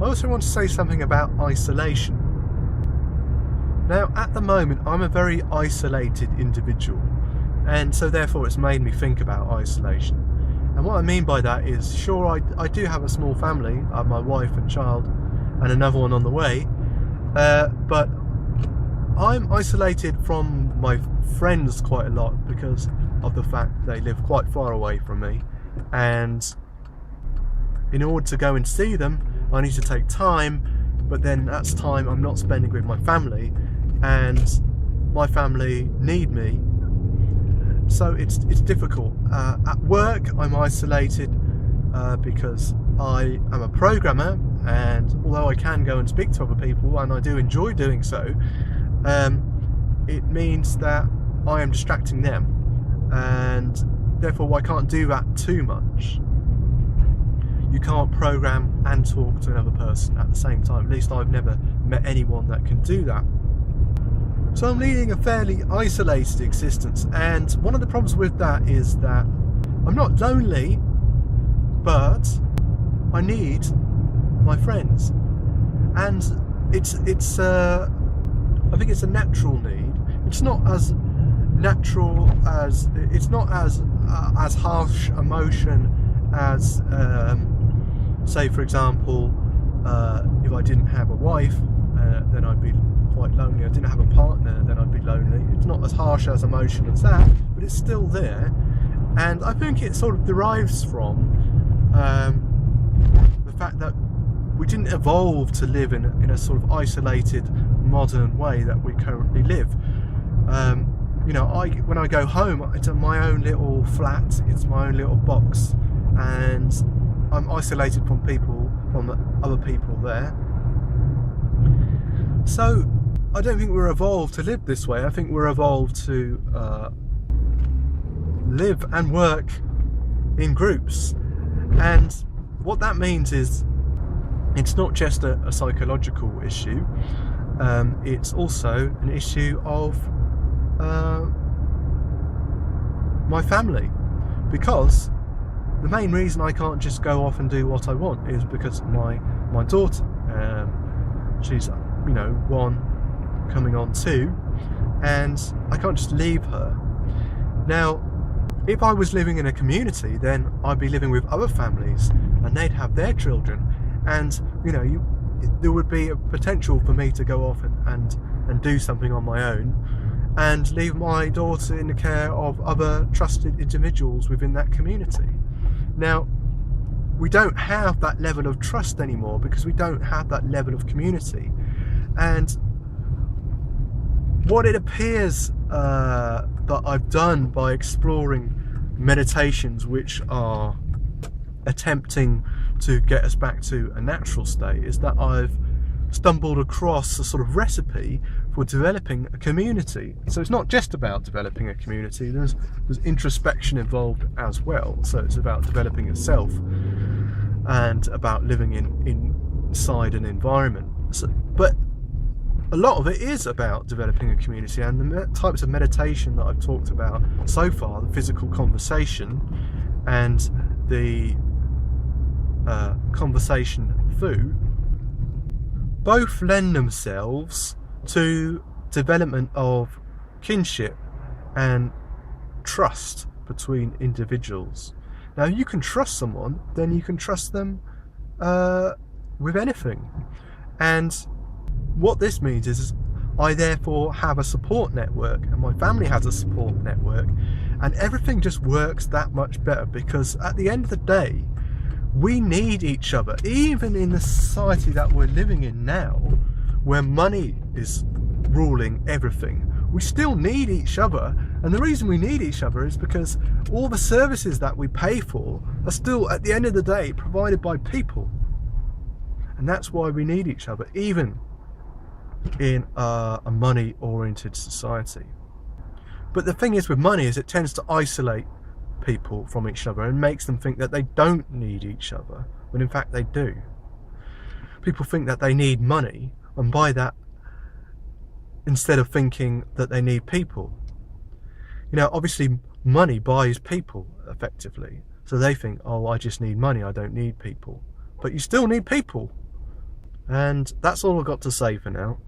I also want to say something about isolation. Now, at the moment, I'm a very isolated individual, and so therefore it's made me think about isolation. And what I mean by that is, sure, I do have a small family. I have my wife and child and another one on the way, but I'm isolated from my friends quite a lot because of the fact they live quite far away from me, and in order to go and see them I need to take time, but then that's time I'm not spending with my family, and my family need me, so it's difficult. At work I'm isolated because I am a programmer, and although I can go and speak to other people, and I do enjoy doing so, it means that I am distracting them, and therefore I can't do that too much. You can't program and talk to another person at the same time. At least I've never met anyone that can do that. So I'm leading a fairly isolated existence, and one of the problems with that is that I'm not lonely, but I need my friends, and I think it's a natural need. It's not as natural as, it's not as harsh emotion as say for example, if I didn't have a wife, then I'd be quite lonely. I didn't have a partner, then I'd be lonely. It's not as harsh as emotion as that, but it's still there, and I think it sort of derives from the fact that we didn't evolve to live in a sort of isolated modern way that we currently live. You know, when I go home, it's my own little flat, it's my own little box, and I'm isolated from other people there. So I don't think we're evolved to live this way. I think we're evolved to live and work in groups, and what that means is it's not just a psychological issue, it's also an issue of my family, because the main reason I can't just go off and do what I want is because my daughter, she's, you know, 1 coming on 2, and I can't just leave her. Now, if I was living in a community, then I'd be living with other families and they'd have their children, and you know, there would be a potential for me to go off and do something on my own and leave my daughter in the care of other trusted individuals within that community. Now, we don't have that level of trust anymore because we don't have that level of community, and what it appears that I've done by exploring meditations which are attempting to get us back to a natural state is that I've stumbled across a sort of recipe for developing a community. So it's not just about developing a community, there's introspection involved as well. So it's about developing yourself and about living inside an environment. But a lot of it is about developing a community, and the types of meditation that I've talked about so far, the physical conversation and the conversation food, both lend themselves to development of kinship and trust between individuals. Now, you can trust someone, then you can trust them with anything. And what this means is I therefore have a support network, and my family has a support network, and everything just works that much better, because at the end of the day, we need each other. Even in the society that we're living in now, where money is ruling everything, we still need each other. And the reason we need each other is because all the services that we pay for are still, at the end of the day, provided by people. And that's why we need each other, even in a money-oriented society. But the thing is with money is it tends to isolate people from each other and makes them think that they don't need each other, when in fact they do. People think that they need money, and by that, instead of thinking that they need people. You know, obviously money buys people effectively, so they think, oh, I just need money, I don't need people. But you still need people. And that's all I've got to say for now.